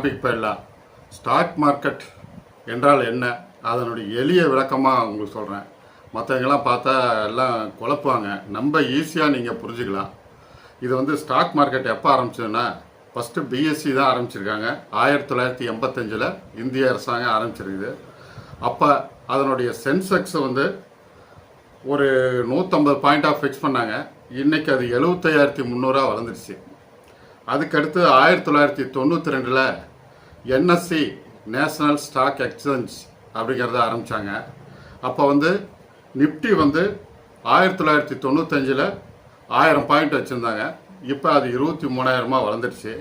Topic போயிடலாம். Stock market என்றால் என்ன, அதனுடைய எளிய விளக்கமாக உங்களுக்கு சொல்கிறேன். மற்றவங்கெல்லாம் பார்த்தா எல்லாம் குழப்புவாங்க, நம்ம ஈஸியாக நீங்கள் புரிஞ்சுக்கலாம். இது வந்து ஸ்டாக் மார்க்கெட் எப்போ ஆரம்பிச்சதுன்னா, ஃபஸ்ட்டு பிஎஸ்சி தான் ஆரம்பிச்சிருக்காங்க. 1985 இந்திய அரசாங்கம் ஆரம்பிச்சிருக்குது. அப்போ அதனுடைய சென்செக்ஸை வந்து ஒரு 150 பாயிண்டாக ஃபிக்ஸ் பண்ணாங்க. இன்றைக்கி அது 75,300 வளர்ந்துருச்சு. அதுக்கடுத்து 1992 என்எஸ்சி நேஷனல் ஸ்டாக் எக்ஸ்சேஞ்ச் அப்படிங்கிறத ஆரம்பித்தாங்க. அப்போ வந்து நிஃப்டி வந்து 1995 1000 பாயிண்ட் வச்சுருந்தாங்க. இப்போ அது 23,000 வளர்ந்துருச்சு.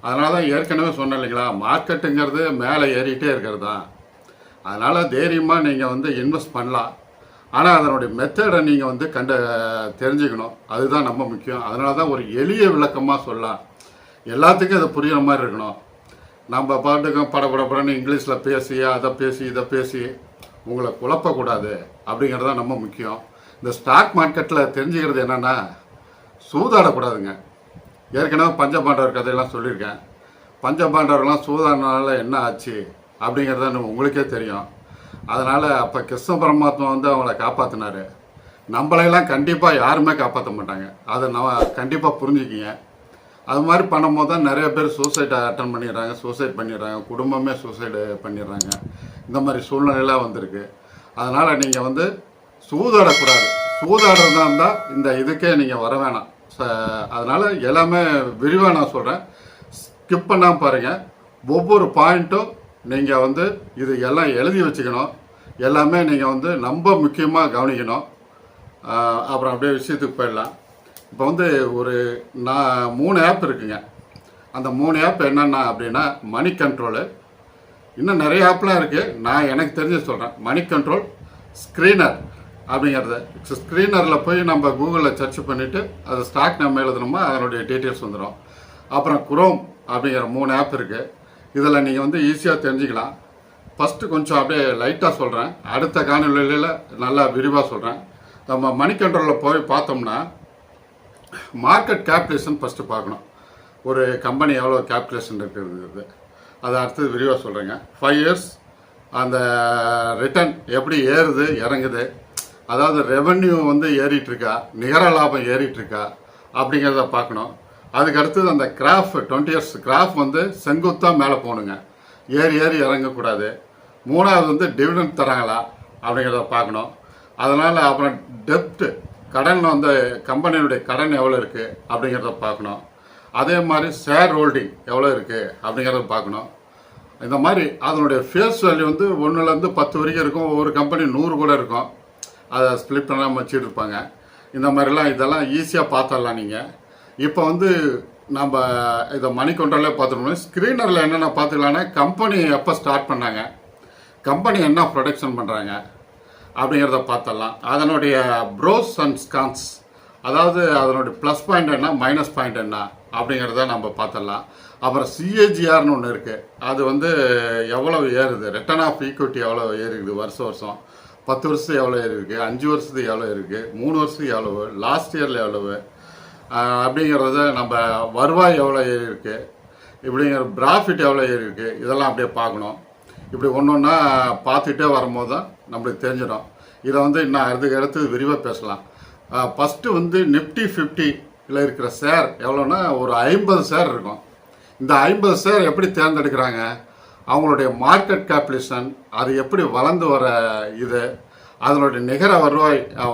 அதனால தான் ஏற்கனவே சொன்னேன் இல்லைங்களா, மார்க்கெட்டுங்கிறது மேலே ஏறிட்டே இருக்கிறது தான். அதனால் தைரியமாக நீங்கள் வந்து இன்வெஸ்ட் பண்ணலாம். ஆனால் அதனுடைய மெத்தடை நீங்கள் வந்து தெரிஞ்சுக்கணும். அதுதான் ரொம்ப முக்கியம். அதனால தான் ஒரு எளிய விளக்கமாக சொல்லலாம். எல்லாத்துக்கும் அது புரிகிற மாதிரி இருக்கணும். நம்ம பாட்டுக்கும் படப்படப்படன்னு இங்கிலீஷில் பேசி அதை பேசி இதை பேசி உங்களை குழப்பக்கூடாது. அப்படிங்கிறது தான் ரொம்ப முக்கியம். இந்த ஸ்டாக் மார்க்கெட்டில் தெரிஞ்சுக்கிறது என்னென்னா, சூதாடக்கூடாதுங்க. ஏற்கனவே பஞ்சபாண்டவர் கதையெல்லாம் சொல்லியிருக்கேன். பஞ்சபாண்டவர்லாம் சூதாடினால என்ன ஆச்சு அப்படிங்கிறத உங்களுக்கே தெரியும். அதனால் அப்போ கிருஷ்ண பரமாத்மா வந்து அவங்கள காப்பாற்றினார். நம்மளையெல்லாம் கண்டிப்பாக யாருமே காப்பாற்ற மாட்டாங்க. அதை நான் கண்டிப்பாக புரிஞ்சுக்கிங்க. அது மாதிரி பண்ணும்போது தான் நிறைய பேர் சூசைடை அட்டன் பண்ணிடுறாங்க, சூசைட் பண்ணிடுறாங்க, குடும்பமே சூசைடு பண்ணிடுறாங்க. இந்த மாதிரி சூழ்நிலையெல்லாம் வந்திருக்கு. அதனால் நீங்கள் வந்து சூதாடக்கூடாது. சூதாடுறதா இருந்தால் இந்த இதுக்கே நீங்கள் வர வேணாம். அதனால் எல்லாமே விரிவாக நான் சொல்கிறேன். ஸ்கிப் பண்ணாமல் பாருங்கள். ஒவ்வொரு பாயிண்ட்டும் நீங்கள் வந்து இது எல்லாம் எழுதி வச்சுக்கணும். எல்லாமே நீங்கள் வந்து ரொம்ப முக்கியமாக கவனிக்கணும். அப்புறம் அப்படியே விஷயத்துக்கு போயிடலாம். இப்போ வந்து ஒரு 3 ஆப் இருக்குங்க. அந்த 3 ஆப் என்னென்னா அப்படின்னா, மணி கண்ட்ரோலு, இன்னும் நிறைய ஆப்லாம் இருக்குது. நான் எனக்கு தெரிஞ்சு சொல்கிறேன். மணி கண்ட்ரோல், ஸ்க்ரீனர் அப்படிங்கிறது. ஸ்க்ரீனரில் போய் நம்ம கூகுளில் சர்ச் பண்ணிவிட்டு அது ஸ்டாக் நம்ம எழுதணுமா அதனுடைய டீட்டெயில்ஸ் வந்துடும். அப்புறம் குரோம் அப்படிங்கிற 3 ஆப் இருக்குது. இதில் நீங்கள் வந்து ஈஸியாக தெரிஞ்சுக்கலாம். ஃபஸ்ட்டு கொஞ்சம் அப்படியே லைட்டாக சொல்கிறேன். அடுத்த காணொலியில் நல்லா விரிவாக சொல்கிறேன். நம்ம மணி கண்ட்ரோலில் போய் பார்த்தோம்னா, மார்க்கெட் கேப்குலேஷன் ஃபஸ்ட்டு பார்க்கணும். ஒரு கம்பெனி எவ்வளோ கேப்குலேஷன் இருக்கிறது, அதை அடுத்தது விரிவாக சொல்கிறேங்க. 5 இயர்ஸ் அந்த ரிட்டர்ன் எப்படி ஏறுது இறங்குது, அதாவது ரெவென்யூ வந்து ஏறிட்டுருக்கா, நிகர லாபம் ஏறிட்டுருக்கா அப்படிங்கிறத பார்க்கணும். அதுக்கு அடுத்தது அந்த கிராஃப் 20 இயர்ஸ் கிராஃப் வந்து செங்குத்தாக மேலே போகணுங்க, ஏறி இறங்கக்கூடாது. 3வது வந்து டிவிடெண்ட் தராங்களா அப்படிங்கிறத பார்க்கணும். அதனால் அப்புறம் டெப்ட்டு, கடன் வந்து கம்பெனியுடைய கடன் எவ்வளோ இருக்குது அப்படிங்கிறத பார்க்கணும். அதே மாதிரி ஷேர் ஹோல்டிங் எவ்வளோ இருக்குது அப்படிங்கிறத பார்க்கணும். இந்த மாதிரி அதனுடைய ஃபேஸ் வேல்யூ வந்து 1லேருந்து 10 வரைக்கும் இருக்கும். ஒவ்வொரு கம்பெனி 100 கூட இருக்கும். அதை ஸ்ப்ளிட் பண்ணாமல் வச்சுட்டு இருப்பாங்க. இந்த மாதிரிலாம் இதெல்லாம் ஈஸியாக பார்த்துடலாம் நீங்கள். இப்போ வந்து நம்ம இதை மணி கண்ட்ரோலே பார்த்துக்கணும். ஸ்க்ரீனரில் என்னென்ன பார்த்துக்கலான்னா, கம்பெனி எப்போ ஸ்டார்ட் பண்ணாங்க, கம்பெனி என்ன ப்ரொடக்ஷன் பண்ணுறாங்க அப்படிங்கிறத பார்த்துடலாம். அதனுடைய ப்ரோஸ் அண்ட் கான்ஸ், அதாவது அதனுடைய ப்ளஸ் பாயிண்ட் என்ன மைனஸ் பாயிண்ட் என்ன அப்படிங்கிறத நம்ம பார்த்துடலாம். அப்புறம் சிஏஜிஆர்னு ஒன்று இருக்குது. அது வந்து எவ்வளோ ஏறுது, ரிட்டர்ன் ஆஃப் ஈக்விட்டி எவ்வளோ ஏறிக்குது வருஷம் 10 வருஷத்துக்கு எவ்வளோ ஏறிருக்கு, 5 வருஷத்துக்கு எவ்வளோ இருக்குது, 3 வருஷத்துக்கு எவ்வளவு, லாஸ்ட் இயரில் எவ்வளவு அப்படிங்கிறத, நம்ம வருவாய் எவ்வளோ ஏறி இருக்குது, இப்படிங்கிற ப்ராஃபிட் எவ்வளோ ஏறி இருக்குது, இதெல்லாம் அப்படியே பார்க்கணும். இப்படி ஒன்று ஒன்றா பார்த்துட்டே வரும்போது தான் நம்மளுக்கு தெரிஞ்சிடும். இதை வந்து இன்னும் அடுத்து விரிவாக பேசலாம். ஃபஸ்ட்டு வந்து நிஃப்டி 50ல் இருக்கிற ஷேர் எவ்வளோன்னா, ஒரு 50 ஷேர் இருக்கும். இந்த 50 ஷேர் எப்படி தேர்ந்தெடுக்கிறாங்க, அவங்களுடைய மார்க்கெட் கேபிடேஷன், அது எப்படி வளர்ந்து வர இது, அதனுடைய நிகர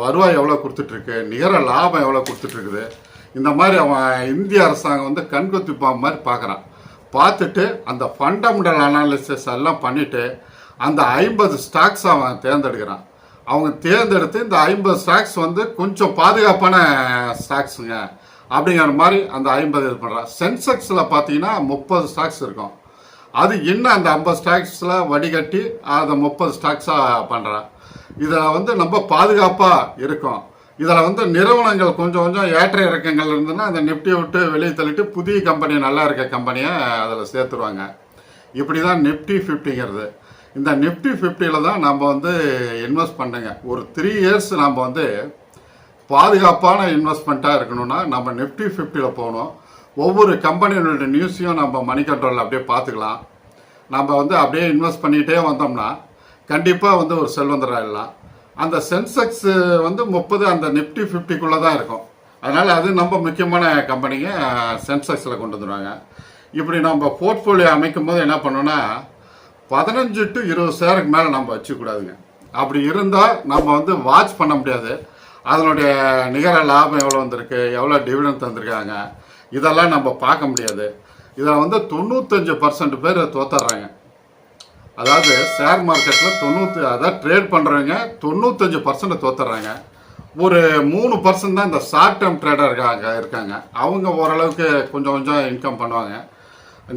வருவாய் எவ்வளோ கொடுத்துட்ருக்கு, நிகர லாபம் எவ்வளோ கொடுத்துட்ருக்குது, இந்த மாதிரி அவன் இந்திய அரசாங்கம் வந்து கண்கொத்தி பாம்பு மாதிரி பார்க்குறான். பார்த்துட்டு அந்த ஃபண்டமெண்டல் அனாலிசிஸ் எல்லாம் பண்ணிவிட்டு அந்த 50 ஸ்டாக்ஸ் அவன் தேர்ந்தெடுக்கிறான். அவங்க தேர்ந்தெடுத்து இந்த 50 ஸ்டாக்ஸ் வந்து கொஞ்சம் பாதுகாப்பான ஸ்டாக்ஸுங்க அப்படிங்கிற மாதிரி அந்த 50 இது பண்ணுறான். சென்செக்ஸில் பார்த்தீங்கன்னா 30 ஸ்டாக்ஸ் இருக்கும். அது இன்னும் அந்த 50 ஸ்டாக்ஸில் வடிகட்டி அதை 30 ஸ்டாக்ஸாக பண்ணுறான். இதில் வந்து நம்ம பாதுகாப்பாக இருக்கும். இதில் வந்து நிறுவனங்கள் கொஞ்சம் ஏற்ற இறக்கங்கள் இருந்ததுன்னா அந்த நிஃப்டியை விட்டு வெளியே தள்ளிட்டு புதிய கம்பெனி, நல்லா இருக்க கம்பெனியை அதில் சேர்த்துருவாங்க. இப்படி தான் நிஃப்டி 50ங்கிறது. இந்த நிஃப்டி 50ல் தான் நம்ம வந்து இன்வெஸ்ட் பண்ணுங்க. ஒரு 3 இயர்ஸ் நம்ம வந்து பாதுகாப்பான இன்வெஸ்ட்மெண்ட்டாக இருக்கணும்னா நம்ம நிஃப்டி 50ல் போகணும். ஒவ்வொரு கம்பெனியோட நியூஸையும் நம்ம மணி கண்ட்ரோலில் அப்படியே பார்த்துக்கலாம். நம்ம வந்து அப்படியே இன்வெஸ்ட் பண்ணிகிட்டே வந்தோம்னா கண்டிப்பாக வந்து ஒரு செல்வந்தர் ஆகிடலாம். அந்த சென்செக்ஸ் வந்து 30 அந்த நிஃப்டி 50க்குள்ளே தான் இருக்கும். அதனால் அது நம்ம முக்கியமான கம்பெனிங்க சென்செக்ஸில் கொண்டு வந்துடுவாங்க. இப்படி நம்ம போர்ட்ஃபோலியோ அமைக்கும் போது என்ன பண்ணோன்னா 15 to 20 ஷேருக்கு மேலே நம்ம வச்சுக்கூடாதுங்க. அப்படி இருந்தால் நம்ம வந்து வாட்ச் பண்ண முடியாது. அதனுடைய நிகர லாபம் எவ்வளோ வந்திருக்கு, எவ்வளோ டிவிடெண்ட் தந்திருக்காங்க, இதெல்லாம் நம்ம பார்க்க முடியாது. இதில் வந்து 95% பேர் தோத்துறாங்க. அதாவது ஷேர் மார்க்கெட்டில் அதாவது ட்ரேட் பண்ணுறவங்க 95% தோத்துறாங்க. ஒரு 3% தான் இந்த ஷார்ட் டேர்ம் ட்ரேடர் இருக்காங்க. அவங்க ஓரளவுக்கு கொஞ்சம் கொஞ்சம் இன்கம் பண்ணுவாங்க.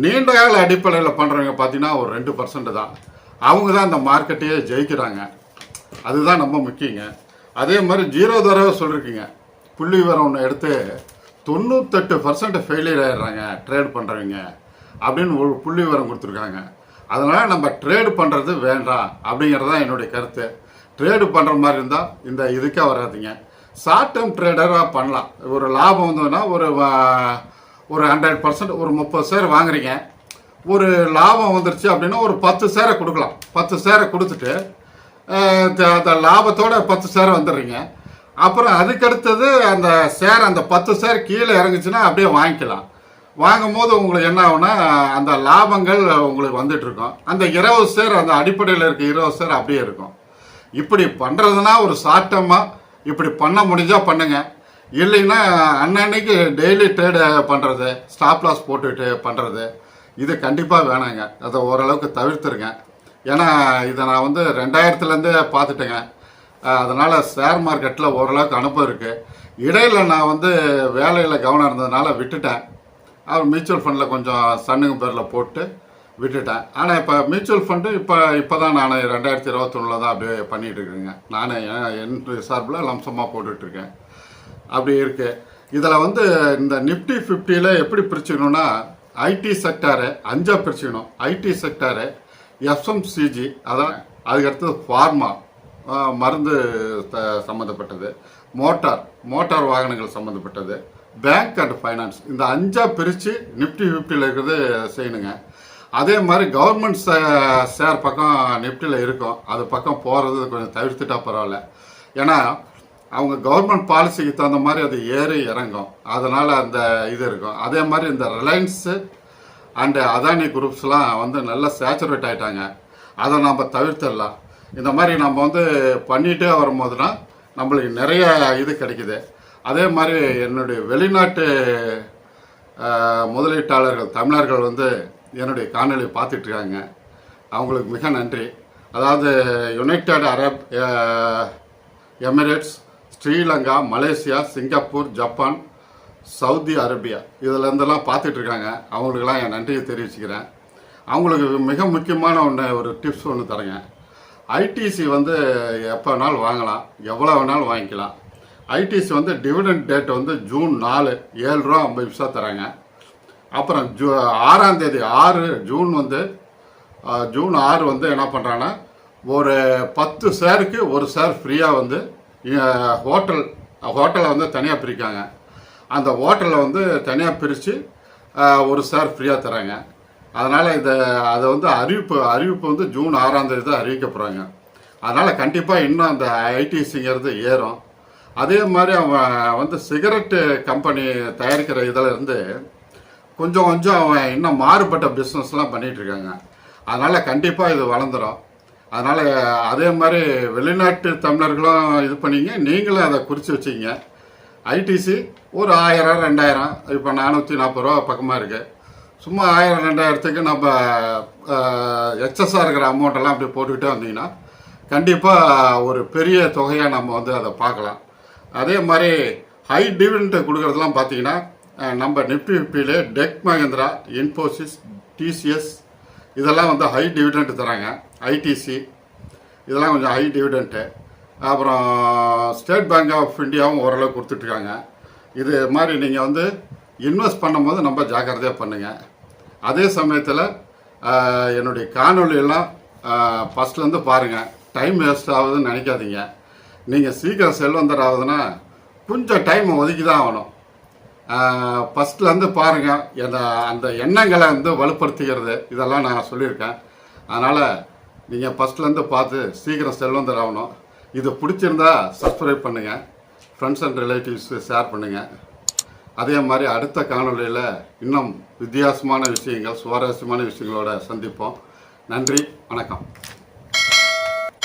நீண்ட கால அடிப்படையில் பண்ணுறவங்க பார்த்தீங்கன்னா ஒரு 2% தான். அவங்க தான் இந்த மார்க்கெட்டையே ஜெயிக்கிறாங்க. அதுதான் ரொம்ப முக்கியங்க. அதே மாதிரி 0 தடவை சொல்லியிருக்கீங்க. புள்ளி விவரம் ஒன்று எடுத்து 98% ஃபெயிலியர் ஆகிடுறாங்க ட்ரேட் பண்ணுறவங்க அப்படின்னு ஒரு புள்ளி விவரம் கொடுத்துருக்காங்க. அதனால் நம்ம ட்ரேடு பண்ணுறது வேண்டாம் அப்படிங்கிறது தான் என்னுடைய கருத்து. ட்ரேடு பண்ணுற மாதிரி இருந்தால் இந்த இதுக்கே வராதிங்க. ஷார்ட் டேர்ம் ட்ரேடராக பண்ணலாம். ஒரு லாபம் வந்ததுன்னா ஒரு 100% ஒரு 30 ஷேர் வாங்குறீங்க, ஒரு லாபம் வந்துருச்சு அப்படின்னா ஒரு 10 ஷேரை கொடுக்கலாம். 10 ஷேரை கொடுத்துட்டு அந்த லாபத்தோட 10 ஷேர் வந்துடுறீங்க. அப்புறம் அதுக்கடுத்தது அந்த ஷேர் அந்த 10 ஷேர் கீழே இறங்குச்சுன்னா அப்படியே வாங்கிக்கலாம். வாங்கும் போது உங்களுக்கு என்ன ஆகுனா அந்த லாபங்கள் உங்களுக்கு வந்துட்டு இருக்கும். அந்த 20 ஷேர் அந்த அடிப்படையில் இருக்க 20 ஷேர் அப்படியே இருக்கும். இப்படி பண்ணுறதுனா ஒரு ஷார்ட் டேர்மாக இப்படி பண்ண முடிஞ்சால் பண்ணுங்க. இல்லைன்னா அன்னன்னைக்கு டெய்லி ட்ரேடு பண்ணுறது, ஸ்டாப் லாஸ் போட்டுட்டு பண்ணுறது, இது கண்டிப்பாக வேணாங்க. அதை ஓரளவுக்கு தவிர்த்துருங்க. ஏன்னா இதை நான் வந்து 2000லேருந்தே பார்த்துட்டேங்க. அதனால் ஷேர் மார்க்கெட்டில் ஓரளவுக்கு அனுபவம் இருக்குது. இடையில் நான் வந்து வேலையில் கவனம் இருந்ததுனால விட்டுட்டேன். அவர் மியூச்சுவல் ஃபண்டில் கொஞ்சம் சன்னுங்க பேரில் போட்டு விட்டுட்டேன். ஆனால் இப்போ மியூச்சுவல் ஃபண்டு இப்போ தான் நான் 2021 தான் அப்படியே பண்ணிகிட்டு இருக்கேங்க. நானே என் சார்பில் லம்சமாக போட்டுட்ருக்கேன். அப்படி இருக்குது. இதில் வந்து இந்த நிஃப்டி 50ல் எப்படி பிரிச்சுக்கணுன்னா ஐடி செக்டாரு 5ஆக பிரிச்சுக்கணும். ஐடி செக்டாரு, எஃப்எம்சிஜி, அதான் அதுக்கடுத்தது ஃபார்மா மருந்து சம்மந்தப்பட்டது, மோட்டார் வாகனங்கள் சம்மந்தப்பட்டது, பேங்க் அண்ட் ஃபைனான்ஸ், இந்த 5ஆக பிரித்து நிஃப்டி 50ல் இருக்கிறது செய்யணுங்க. அதே மாதிரி கவர்மெண்ட் ஷேர் பக்கம் நிஃப்டியில் இருக்கும். அது பக்கம் போகிறது கொஞ்சம் தவிர்த்துட்டா பரவாயில்ல. ஏன்னா அவங்க கவர்மெண்ட் பாலிசிக்கு தகுந்த மாதிரி அது ஏறி இறங்கும். அதனால் அந்த இது இருக்கும். அதே மாதிரி இந்த ரிலையன்ஸு அண்டு அதானி குரூப்ஸ்லாம் வந்து நல்லா சேச்சுரேட் ஆகிட்டாங்க. அதை நம்ம தவிர்த்திடலாம். இந்த மாதிரி நம்ம வந்து பண்ணிகிட்டே வரும்போதுனா நம்மளுக்கு நிறைய இது கிடைக்குது. அதே மாதிரி என்னுடைய வெளிநாட்டு முதலீட்டாளர்கள் தமிழர்கள் வந்து என்னுடைய காணொலி பார்த்துட்ருக்காங்க. அவங்களுக்கு மிக நன்றி. அதாவது United Arab Emirates, Sri Lanka, Malaysia, Singapore, Japan, Saudi Arabia, இதிலேருந்தெல்லாம் பார்த்துட்ருக்காங்க. அவங்களுக்கெல்லாம் என் நன்றியை தெரிவிச்சுக்கிறேன். அவங்களுக்கு மிக முக்கியமான ஒரு டிப்ஸ் ஒன்று தரேங்க. ஐடிசி வந்து எப்போ வேணாலும் வாங்கலாம், எவ்வளோ வேணாலும் வாங்கிக்கலாம். ஐடிசி வந்து டிவிடெண்ட் டேட் வந்து ஜூன் 4 7.50 தராங்க. அப்புறம் 6ஆம் தேதி ஜூன் வந்து ஜூன் 6 வந்து என்ன பண்ணுறாங்கன்னா ஒரு 10 ஷேருக்கு ஒரு ஷேர் ஃப்ரீயாக வந்து ஹோட்டலை வந்து தனியாக பிரிக்காங்க. அந்த ஹோட்டலில் வந்து தனியாக பிரித்து ஒரு ஷேர் ஃப்ரீயாக தராங்க. அதனால் அதை வந்து அறிவிப்பு வந்து ஜூன் 6ஆம் தேதி தான் அறிவிக்க போகிறாங்க. அதனால் கண்டிப்பாக இன்னும் அந்த ஐடிசிங்கிறது ஏறும். அதே மாதிரி அவன் வந்து சிகரெட்டு கம்பெனி தயாரிக்கிற இதில் இருந்து கொஞ்சம் அவன் இன்னும் மாறுபட்ட பிஸ்னஸ்லாம் பண்ணிகிட்ருக்காங்க. அதனால் கண்டிப்பாக இது வளர்ந்துடும். அதனால் அதே மாதிரி வெளிநாட்டு தமிழர்களும் இது பண்ணிங்க, நீங்களும் அதை குறித்து வச்சிங்க. ஐடிசி ஒரு 1000 2000 இப்போ 440 ரூபா பக்கமாக இருக்குது. சும்மா 1000 2000த்துக்கு நம்ம எக்ஸஸாக இருக்கிற அமௌண்ட்டெல்லாம் அப்படி போட்டுக்கிட்டே வந்தீங்கன்னா கண்டிப்பாக ஒரு பெரிய தொகையாக நம்ம வந்து அதை பார்க்கலாம். அதே மாதிரி ஹை டிவிடெண்ட் கொடுக்குறதுலாம் பார்த்தீங்கன்னா நம்ம நிஃப்டி 50லே டெக் மஹிந்திரா, இன்ஃபோசிஸ், டிசிஎஸ் இதெல்லாம் வந்து ஹை டிவிடெண்ட் தராங்க. ஐடிசி இதெல்லாம் கொஞ்சம் ஹை டிவிடெண்ட்டு. அப்புறம் ஸ்டேட் பேங்க் ஆஃப் இந்தியாவும் ஓரளவு கொடுத்துட்ருக்காங்க. இது மாதிரி நீங்கள் வந்து இன்வெஸ்ட் பண்ணும்போது நம்ம ஜாக்கிரதையாக பண்ணுங்கள். அதே சமயத்தில் என்னுடைய காணொலியெல்லாம் ஃபஸ்ட்லேருந்து பாருங்கள். டைம் வேஸ்ட் ஆகுதுன்னு நினைக்காதீங்க. நீங்கள் சீக்கிரம் செல்வந்தர் ஆகுதுன்னா கொஞ்சம் டைம் ஒதுக்கி தான் ஆகணும். ஃபஸ்ட்லேருந்து பாருங்கள், அந்த எண்ணங்களை வந்து வலுப்படுத்திக்கிறது இதெல்லாம் நான் சொல்லியிருக்கேன். அதனால் நீங்கள் ஃபஸ்ட்லேருந்து பார்த்து சீக்கிரம் செல்வந்தர் ஆகணும். இது பிடிச்சிருந்தா சப்ஸ்கிரைப் பண்ணுங்கள், ஃப்ரெண்ட்ஸ் அண்ட் ரிலேட்டிவ்ஸு ஷேர் பண்ணுங்கள். அதே மாதிரி அடுத்த காணொலியில் இன்னும் வித்தியாசமான விஷயங்கள், சுவாரஸ்யமான விஷயங்களோட சந்திப்போம். நன்றி, வணக்கம்.